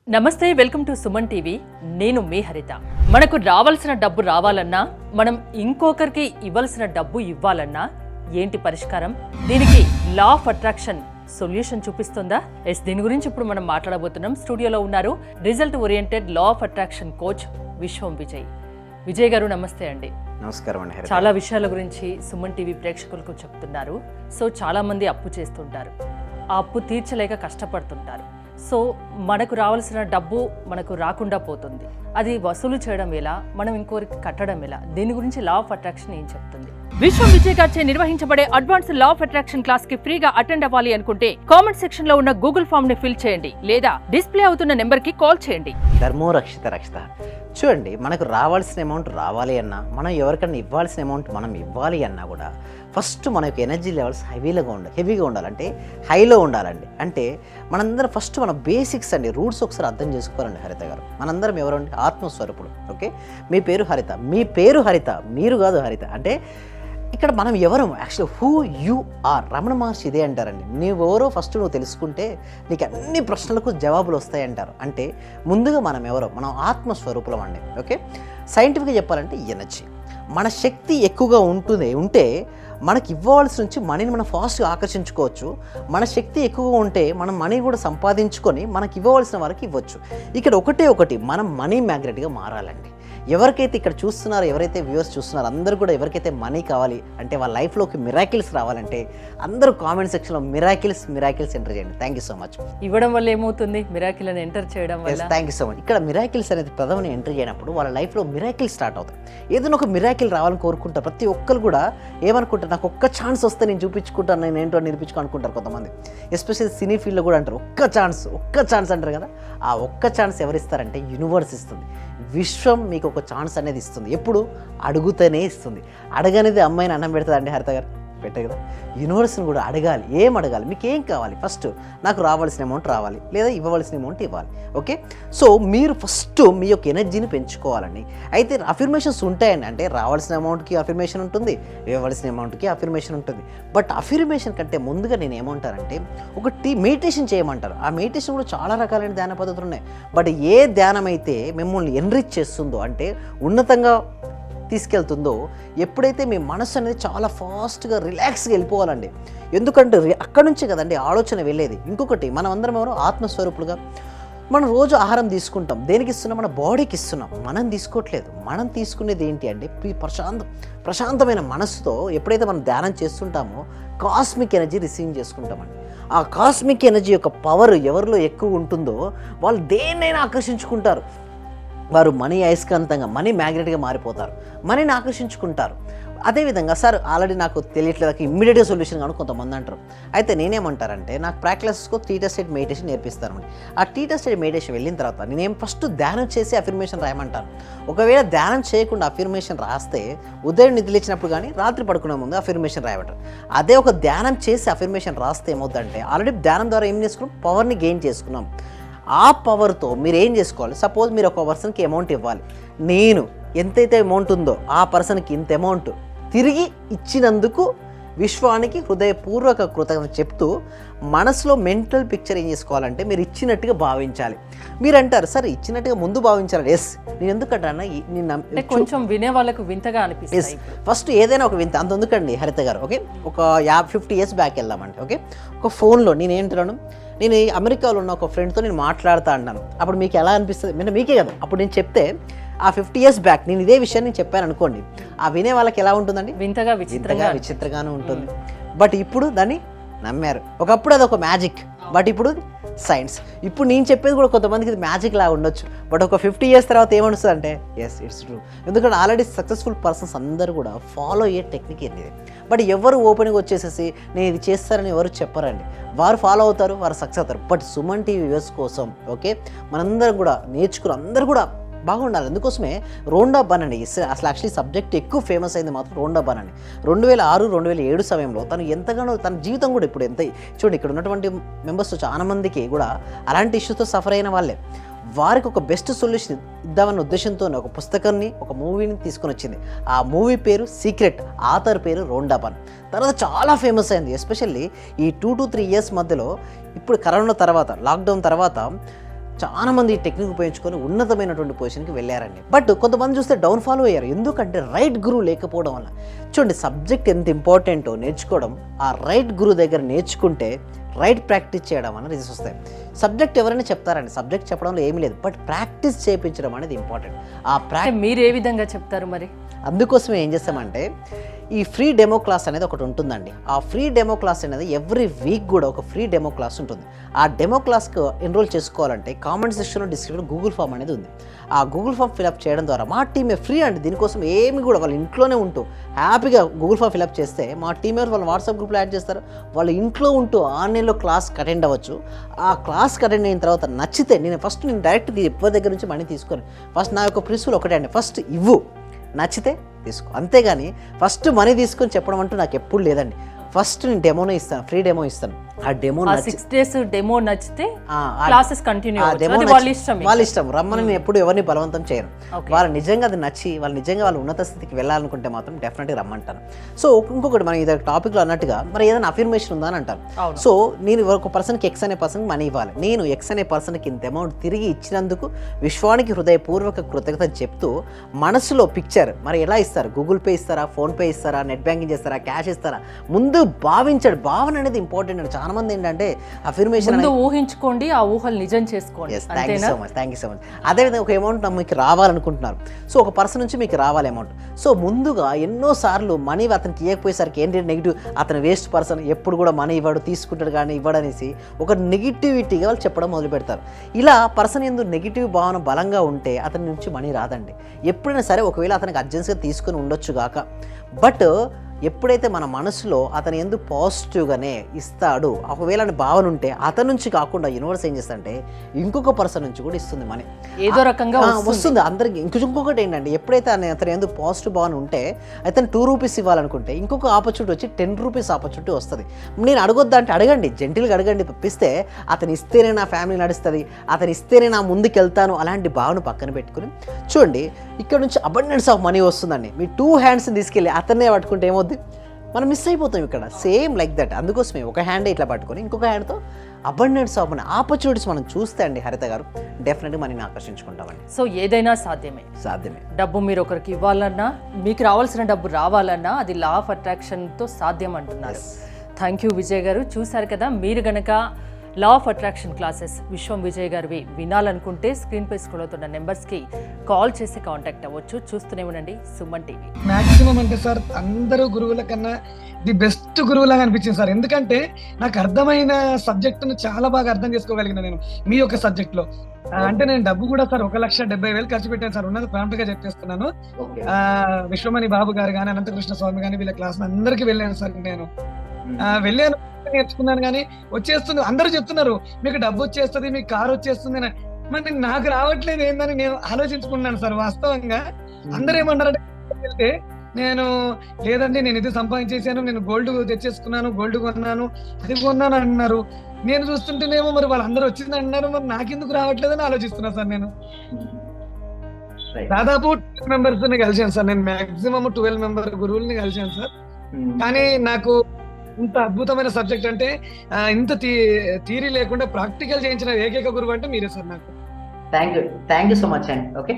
నమస్తే, welcome to Suman TV. నేను మీ హరిత. మనకు రావాల్సిన డబ్బు రావాలన్నా, మనం ఇంకొకరికి ఇవ్వాల్సిన డబ్బు ఇవ్వాలన్నా ఏంటి పరిష్కారం? దీనికి లా ఆఫ్ అట్రాక్షన్ సొల్యూషన్ చూపిస్తుందా? దీని గురించి ఇప్పుడు మనం మాట్లాడబోతున్నాం. స్టూడియోలో ఉన్నారు result oriented law of attraction coach విశ్వం విజయ్. విజయ్ గారు నమస్తే అండి. నమస్కారం అండి. చాలా విషయాల గురించి సుమన్ టీవీ ప్రేక్షకులకు చెప్తున్నారు. సో చాలా మంది అప్పు చేస్తుంటారు, ఆ అప్పు తీర్చలేక కష్టపడుతుంటారు. సో మనకు రావాల్సిన డబ్బు మనకు రాకుండా పోతుంది. అది వసూలు చేయడం ఎలా, మనం ఇంకోరికి కట్టడం ఎలా? దీని గురించి లా ఆఫ్ అట్రాక్షన్ ఏం చెప్తుంది? విశ్వం విజయ్ గారిచే నిర్వహించబడే advance law of attraction class కి ఫ్రీగా అటెండ్ అవ్వాలి అనుకుంటే కామెంట్ సెక్షన్ లో ఉన్న గూగుల్ ఫామ్ ని ఫిల్ చేయండి, లేదా డిస్ప్లే అవుతున్న నెంబర్ కి కాల్ చేయండి. ధర్మో రక్షిత రక్షిత. చూడండి, మనకు రావాల్సిన అమౌంట్ రావాలి అన్నా, మనం ఎవరికన్నా ఇవ్వాల్సిన అమౌంట్ మనం ఇవ్వాలి అన్నా కూడా ఫస్ట్ మన యొక్క ఎనర్జీ లెవెల్స్ హెవీగా ఉండాలంటే హైలో ఉండాలండి. అంటే మనందరం ఫస్ట్ మన బేసిక్స్ అండి, రూట్స్ ఒకసారి అర్థం చేసుకోవాలండి. హరిత గారు, మనందరం ఎవరండి? ఆత్మస్వరూపుడు. ఓకే, మీ పేరు హరిత, మీరు కాదు హరిత. అంటే ఇక్కడ మనం ఎవరు? Actually who you are. Ramana Maharshi ఇదే అంటారండి, నువ్వెవరో ఫస్ట్ నువ్వు తెలుసుకుంటే నీకు అన్ని ప్రశ్నలకు జవాబులు వస్తాయి అంటారు. అంటే ముందుగా మనం ఎవరో, మనం ఆత్మస్వరూపులం అండి. ఓకే, సైంటిఫిక్గా చెప్పాలంటే ఎనర్జీ, మన శక్తి ఎక్కువగా ఉంటే మనకి ఇవ్వాల్సి నుంచి మనీని మనం ఫాస్ట్గా ఆకర్షించుకోవచ్చు. మన శక్తి ఎక్కువగా ఉంటే మనం మనీ కూడా సంపాదించుకొని మనకి ఇవ్వవలసిన వారికి ఇవ్వచ్చు. ఇక్కడ ఒకటి మనం మనీ మ్యాగ్నెట్గా మారాలండి. ఎవరికైతే ఇక్కడ చూస్తున్నారో, ఎవరైతే వ్యూవర్స్ చూస్తున్నారో అందరూ కూడా ఎవరికైతే మనీ కావాలి అంటే వాళ్ళ లైఫ్లోకి మిరాకిల్స్ రావాలంటే అందరూ కామెంట్ సెక్షన్లో మిరాకిల్స్ ఎంటర్ చేయండి. Thank you so much. ఇవ్వడం వల్ల ఏమవుతుంది? మిరాకిల్ అని ఎంటర్ చేయడం వల్ల. Thank you so much. ఇక్కడ మిరాకిల్స్ అనేది పదవిని ఎంటర్ చేయనప్పుడు వాళ్ళ లైఫ్లో మిరాకిల్ స్టార్ట్ అవుతాయి. ఏదైనా ఒక మిరాకిల్ రావాలని కోరుకుంటారు. ప్రతి ఒక్కరు కూడా ఏమనుకుంటారు, నాకు ఒక్క ఛాన్స్ వస్తే నేను చూపించుకుంటాను, నేను ఏంటో నిరూపించుకుంటారు కొంతమంది. ఎస్పెషల్లీ సినీ ఫీల్డ్లో కూడా అంటారు ఒక్క ఛాన్స్ అంటారు కదా. ఆ ఒక్క ఛాన్స్ ఎవరిస్తారంటే యూనివర్స్ ఇస్తుంది. విశ్వం మీకు ఒక ఛాన్స్ అనేది ఇస్తుంది. ఎప్పుడు? అడుగుతూనే ఇస్తుంది. అడగనేది అమ్మాయిని అన్నం పెడుతుంది అండి హరిత గారు, పెట్టే కదా. యూనివర్స్ని కూడా అడగాలి. ఏం అడగాలి? మీకు ఏం కావాలి? ఫస్ట్ నాకు రావాల్సిన అమౌంట్ రావాలి, లేదా ఇవ్వవలసిన అమౌంట్ ఇవ్వాలి. ఓకే, సో మీరు ఫస్ట్ మీ యొక్క ఎనర్జీని పెంచుకోవాలండి. అయితే అఫర్మేషన్స్ ఉంటాయండి. అంటే రావాల్సిన అమౌంట్కి అఫర్మేషన్ ఉంటుంది, ఇవ్వవలసిన అమౌంట్కి అఫర్మేషన్ ఉంటుంది. బట్ అఫర్మేషన్ కంటే ముందుగా నేను ఏమంటానంటే ఒకటి మెడిటేషన్ చేయమంటారు. ఆ మెడిటేషన్ కూడా చాలా రకాలైన ధ్యాన పద్ధతులు ఉన్నాయి. బట్ ఏ ధ్యానం అయితే మిమ్మల్ని ఎన్రిచ్ చేస్తుందో, అంటే ఉన్నతంగా తీసుకెళ్తుందో, ఎప్పుడైతే మీ మనసు అనేది చాలా ఫాస్ట్గా రిలాక్స్గా వెళ్ళిపోవాలండి. ఎందుకంటే అక్కడ నుంచే కదండి ఆలోచన వెళ్ళేది. ఇంకొకటి, మనం అందరం ఎవరో ఆత్మస్వరూపులుగా మనం రోజు ఆహారం తీసుకుంటాం. దేనికి ఇస్తున్నాం? మన బాడీకి ఇస్తున్నాం. మనం తీసుకోవట్లేదు. మనం తీసుకునేది ఏంటి అంటే ప్రశాంతమైన మనసుతో ఎప్పుడైతే మనం ధ్యానం చేస్తుంటామో కాస్మిక్ ఎనర్జీ రిసీవ్ చేసుకుంటామండి. ఆ కాస్మిక్ ఎనర్జీ యొక్క పవర్ ఎవరిలో ఎక్కువ ఉంటుందో వాళ్ళు దేన్నైనా ఆకర్షించుకుంటారు. వారు మనీ అయస్కాంతంగా, మనీ మ్యాగ్నెట్గా మారిపోతారు, మనీని ఆకర్షించుకుంటారు. అదేవిధంగా సార్ ఆల్రెడీ నాకు తెలియట్లేదు, ఇమ్మీడియట్గా సొల్యూషన్ కానీ కొంతమంది అంటారు. అయితే నేనేమంటారంటే నాకు ప్రాక్టీస్కు 3 స్టేట్ మెడిటేషన్ నేర్పిస్తానండి. ఆ 3 స్టేట్ మెడిటేషన్ వెళ్ళిన తర్వాత నేనేం ఫస్ట్ ధ్యానం చేసి అఫర్మేషన్ రాయమంటాను. ఒకవేళ ధ్యానం చేయకుండా అఫర్మేషన్ రాస్తే ఉదయం నిద్రలేచినప్పుడు కానీ రాత్రి పడుకునే ముందు అఫర్మేషన్ రాయమంటారు. అదే ఒక ధ్యానం చేసి అఫర్మేషన్ రాస్తే ఏమవుతుందంటే ఆల్రెడీ ధ్యానం ద్వారా ఏం చేసుకున్నాం? పవర్ని గెయిన్ చేసుకున్నాం. ఆ పవర్తో మీరు ఏం చేసుకోవాలి? సపోజ్ మీరు ఒక పర్సన్కి అమౌంట్ ఇవ్వాలి. నేను ఎంతైతే అమౌంట్ ఉందో ఆ పర్సన్కి ఇంత అమౌంట్ తిరిగి ఇచ్చినందుకు విశ్వానికి హృదయపూర్వక కృతజ్ఞత చెప్తూ మనసులో మెంటల్ పిక్చర్ ఏం చేసుకోవాలంటే మీరు ఇచ్చినట్టుగా భావించాలి. మీరు అంటారు సార్ ఇచ్చినట్టుగా ముందు భావించాలి. ఎస్, నేను ఎందుకంటే కొంచెం వినే వాళ్ళకు వింతగా అనిపిస్తుంది. ఫస్ట్ ఏదైనా ఒక వింత అంత ఎందుకండి హరిత గారు. ఓకే, ఒక 50 years బ్యాక్ వెళ్దామంటే, ఓకే, ఒక ఫోన్లో నేను ఏంటున్నాను, నేను అమెరికాలో ఉన్న ఒక ఫ్రెండ్తో నేను మాట్లాడుతూ అన్నాను. అప్పుడు మీకు ఎలా అనిపిస్తుంది? మీకే కదా. అప్పుడు నేను చెప్తే ఆ 50 years బ్యాక్ నేను ఇదే విషయాన్ని నేను చెప్పాను అనుకోండి, ఆ వినే వాళ్ళకి ఎలా ఉంటుందండి? విచిత్రంగానే ఉంటుంది. బట్ ఇప్పుడు దాన్ని నమ్మారు. ఒకప్పుడు అది ఒక మ్యాజిక్, బట్ ఇప్పుడు సైన్స్. ఇప్పుడు నేను చెప్పేది కూడా కొంతమందికి ఇది మ్యాజిక్ లాగా ఉండొచ్చు, బట్ ఒక 50 years తర్వాత ఏమనిస్తుంది అంటే ఎస్, ఇట్స్ ట్రూ. ఎందుకంటే ఆల్రెడీ సక్సెస్ఫుల్ పర్సన్స్ అందరూ కూడా ఫాలో అయ్యే టెక్నిక్ ఏంది. బట్ ఎవరు ఓపెన్గా వచ్చేసేసి నేను ఇది చేస్తారని ఎవరు చెప్పరండి. వారు ఫాలో అవుతారు, వారు సక్సెస్ అవుతారు. బట్ సుమన్ టీవీ వ్యూవర్స్ కోసం ఓకే, మనందరం కూడా నేర్చుకుని అందరూ కూడా బాగుండాలి. అందుకోసమే రోండా బన్ అండి. అసలు యాక్చువల్లీ సబ్జెక్ట్ ఎక్కువ ఫేమస్ అయింది మాత్రం రోండా బన్ అండి. 2006-2007 సమయంలో తను ఎంతగానో తన జీవితం కూడా ఇప్పుడు ఎంత చూడండి, ఇక్కడ ఉన్నటువంటి మెంబర్స్ చాలా మందికి కూడా అలాంటి ఇష్యూతో సఫర్ అయిన వాళ్ళే. వారికి ఒక బెస్ట్ సొల్యూషన్ ఇద్దామన్న ఉద్దేశంతో ఒక పుస్తకాన్ని, ఒక మూవీని తీసుకొని వచ్చింది. ఆ మూవీ పేరు సీక్రెట్, ఆథర్ పేరు రోండా బన్. తర్వాత చాలా ఫేమస్ అయింది. ఎస్పెషల్లీ ఈ 2 to 3 years మధ్యలో, ఇప్పుడు కరోనా తర్వాత, లాక్డౌన్ తర్వాత చాలా మంది ఈ టెక్నిక్ ఉపయోగించుకొని ఉన్నతమైనటువంటి పొజిషన్కి వెళ్ళారండి. బట్ కొంతమంది చూస్తే డౌన్ఫాల్ అయ్యారు. ఎందుకంటే రైట్ గురువు లేకపోవడం వల్ల. చూడండి, సబ్జెక్ట్ ఎంత ఇంపార్టెంటో నేర్చుకోవడం, ఆ రైట్ గురువు దగ్గర నేర్చుకుంటే రైట్ ప్రాక్టీస్ చేయడం అనేది రిజల్ట్స్ వస్తాయి. సబ్జెక్ట్ ఎవరైనా చెప్తారండి, సబ్జెక్ట్ చెప్పడంలో ఏమీ లేదు, బట్ ప్రాక్టీస్ చేయించడం అనేది ఇంపార్టెంట్. మీరు ఏ విధంగా చెప్తారు మరి? అందుకోసమే ఏం చేస్తామంటే ఈ ఫ్రీ డెమో క్లాస్ అనేది ఒకటి ఉంటుందండి. ఆ ఫ్రీ డెమో క్లాస్ అనేది ఎవ్రీ వీక్ కూడా ఒక ఫ్రీ డెమో క్లాస్ ఉంటుంది. ఆ డెమో క్లాస్కి ఎన్రోల్ చేసుకోవాలంటే కామెంట్ సెక్షన్లో డిస్క్రిప్షన్ గూగుల్ ఫామ్ అనేది ఉంది. ఆ గూగుల్ ఫామ్ ఫిలప్ చేయడం ద్వారా మా టీమే ఫ్రీ అండి. దీనికోసం ఏమి కూడా వాళ్ళ ఇంట్లోనే ఉంటూ హ్యాపీగా గూగుల్ ఫామ్ ఫిలప్ చేస్తే మా టీం మెంబర్స్ వాళ్ళ వాట్సాప్ గ్రూప్లో యాడ్ చేస్తారు. వాళ్ళ ఇంట్లో ఉంటూ ఆన్లైన్లో క్లాస్కి అటెండ్ అవ్వచ్చు. ఆ క్లాస్కి అటెండ్ అయిన తర్వాత నచ్చితే నేను డైరెక్ట్ ఎవరి దగ్గర నుంచి మనీ తీసుకొని ఫస్ట్ నా యొక్క ప్రిన్సిపల్ ఒకటే అండి, ఫస్ట్ ఇవ్వు, నచ్చితే తీసుకో. అంతేగాని ఫస్ట్ మనీ తీసుకొని చెప్పడం అంటూ నాకు ఎప్పుడు లేదండి. ఫస్ట్ నేను డెమోనే ఇస్తాను, ఫ్రీ డెమో ఇస్తాను. ఆ డెమో 6 days డెమో నచ్చితే క్లాసెస్ కంటిన్యూ వాళ్ళ ఇష్టం. రమ్మని నేను ఎప్పుడు ఎవరిని బలవంతం చేయను. వాళ్ళు నిజంగా అది నచ్చి వాళ్ళు నిజంగా వాళ్ళు ఉన్నత స్థితికి వెళ్ళాలనుకుంటే మాత్రం డెఫినెట్గా రమ్మంటాను. సో ఇంకొకటి మనం ఇది టాపిక్లో అన్నట్టుగా మరి ఏదైనా అఫర్మేషన్ ఉందా అని అంటారు. సో నేను ఒక పర్సన్కి ఎక్స్ అనే పర్సన్కి మనీ ఇవ్వాలి. నేను ఎక్స్ అనే పర్సన్కి ఇంత అమౌంట్ తిరిగి ఇచ్చినందుకు విశ్వానికి హృదయపూర్వక కృతజ్ఞత చెప్తూ మనసులో పిక్చర్ మరి ఎలా ఇస్తారు, గూగుల్ పే ఇస్తారా, ఫోన్పే ఇస్తారా, నెట్ బ్యాంకింగ్ చేస్తారా, క్యాష్ ఇస్తారా, ముందు భావించాడు. భావన అనేది ఇంపార్టెంట్ అండి. చాలా మంది ఏంటంటే అఫర్మేషన్ ఊహించుకోండి, ఆ ఊహలు నిజం చేసుకోండి. Thank you so much. అదేవిధంగా ఒక అమౌంట్ మీకు రావాలనుకుంటున్నారు. సో ఒక పర్సన్ నుంచి మీకు రావాలి అమౌంట్. సో ముందుగా ఎన్నోసార్లు మనీ అతనికి ఇవ్వకపోయేసరికి ఏంటి నెగిటివ్, అతను వేస్ట్ పర్సన్, ఎప్పుడు కూడా మనీ ఇవ్వడు, తీసుకుంటాడు కానీ ఇవ్వడనేసి ఒక నెగిటివిటీగా వాళ్ళు చెప్పడం మొదలు పెడతారు. ఇలా పర్సన్ ఎందుకు నెగిటివ్ భావన బలంగా ఉంటే అతని నుంచి మనీ రాదండి. ఎప్పుడైనా సరే ఒకవేళ అతనికి అర్జెన్సీగా తీసుకొని ఉండొచ్చు గాక, బట్ ఎప్పుడైతే మన మనసులో అతను ఎందుకు పాజిటివ్గానే ఇస్తాడు ఒకవేళ భావన ఉంటే అతని నుంచి కాకుండా యూనివర్స్ ఏం చేస్తుందంటే ఇంకొక పర్సన్ నుంచి కూడా ఇస్తుంది మనీ, ఏదో రకంగా వస్తుంది అందరికి. ఇంకొకటి ఏంటంటే ఎప్పుడైతే అతను ఎందుకు పాజిటివ్ భావన ఉంటే అతను 2 రూపీస్ ఇవ్వాలనుకుంటే ఇంకొక ఆపర్చునిటీ వచ్చి 10 రూపీస్ ఆపర్చునిటీ వస్తుంది. నేను అడగొద్దా అంటే అడగండి, జెంటిల్గా అడగండి. తప్పిస్తే అతను ఇస్తేనే నా ఫ్యామిలీ నడుస్తుంది, అతను ఇస్తేనే నా ముందుకు వెళ్తాను అలాంటి భావన పక్కన పెట్టుకుని చూడండి, ఇక్కడ నుంచి అబండెన్స్ ఆఫ్ మనీ వస్తుందండి. మీ 2 హ్యాండ్స్ని తీసుకెళ్ళి అతన్నే పట్టుకుంటే ఏమవుద్ది, మనం మిస్ అయిపోతాం ఇక్కడ. Same like that. అందుకోసమే ఒక హ్యాండ్ ఇట్లా పట్టుకొని ఇంకొక హ్యాండ్తో అబండెన్స్ ఆఫ్ మనీ ఆపర్చునిటీస్ మనం చూస్తే అండి హరిత గారు డెఫినెట్గా మనీని ఆకర్షించుకుంటామండి. సో ఏదైనా సాధ్యమే. డబ్బు మీరు ఒకరికి ఇవ్వాలన్నా, మీకు రావాల్సిన డబ్బు రావాలన్నా అది లా ఆఫ్ అట్రాక్షన్తో సాధ్యం అంటున్నారు. థ్యాంక్ యూ విజయ్ గారు. చూశారు కదా, మీరు గనక లా ఆఫ్ అట్రాక్షన్ క్లాసెస్ విశ్వం విజయ్ గారివి వినాలనుకుంటే స్క్రీన్ పై స్క్రోల్ అవుతున్న నెంబర్స్కి కాల్ చేసి కాంటాక్ట్ అవ్వచ్చు. చూస్తూనే ఉండండి సుమన్ టీవీ. మాక్సిమం అంటే సార్ అందరూ గురువుల కన్నా ది బెస్ట్ గురువులాగా అనిపించింది సార్. ఎందుకంటే నాకు అర్థమైన సబ్జెక్టును చాలా బాగా అర్థం చేసుకోగలిగిన నేను మీ యొక్క సబ్జెక్ట్ లో. అంటే నేను డబ్బు కూడా సార్ 1,70,000 ఖర్చు పెట్టాను సార్. ఉన్నది ప్రాంప్ట్ గా చెప్పేస్తున్నాను. విశ్వమణి బాబు గారు కానీ, అనంతకృష్ణ స్వామి కానీ వీళ్ళ క్లాస్ అందరికి వెళ్ళాను సార్. నేను వెళ్ళాను, నేర్చుకున్నాను, కానీ వచ్చేస్తుంది. అందరూ చెప్తున్నారు మీకు డబ్బు వచ్చేస్తుంది, మీకు కారు వచ్చేస్తుంది, మరి నాకు రావట్లేదు ఏందని నేను ఆలోచించుకున్నాను సార్. వాస్తవంగా అందరూ ఏమన్నారంటే వెళ్తే నేను లేదండి నేను ఇది సంపాదించేసాను, నేను గోల్డ్ తెచ్చేసుకున్నాను, గోల్డ్ కొన్నాను, అది కొన్నాను అన్నారు. నేను చూస్తుంటేనేమో మరి వాళ్ళందరూ వచ్చింది అన్నారు, మరి నాకెందుకు రావట్లేదని ఆలోచిస్తున్నా సార్. నేను దాదాపు 12 మెంబర్స్ కలిసాను సార్. నేను మాక్సిమం 12 మెంబర్ గురువుల్ని కలిసాను సార్. కానీ నాకు ఇంత అద్భుతమైన సబ్జెక్ట్ అంటే ఇంత థియరీ లేకుండా ప్రాక్టికల్ చేయించిన ఏకైక గురువు అంటే మీరే సార్ నాకు. థ్యాంక్ యూ సో మచ్ అండి. ఓకే.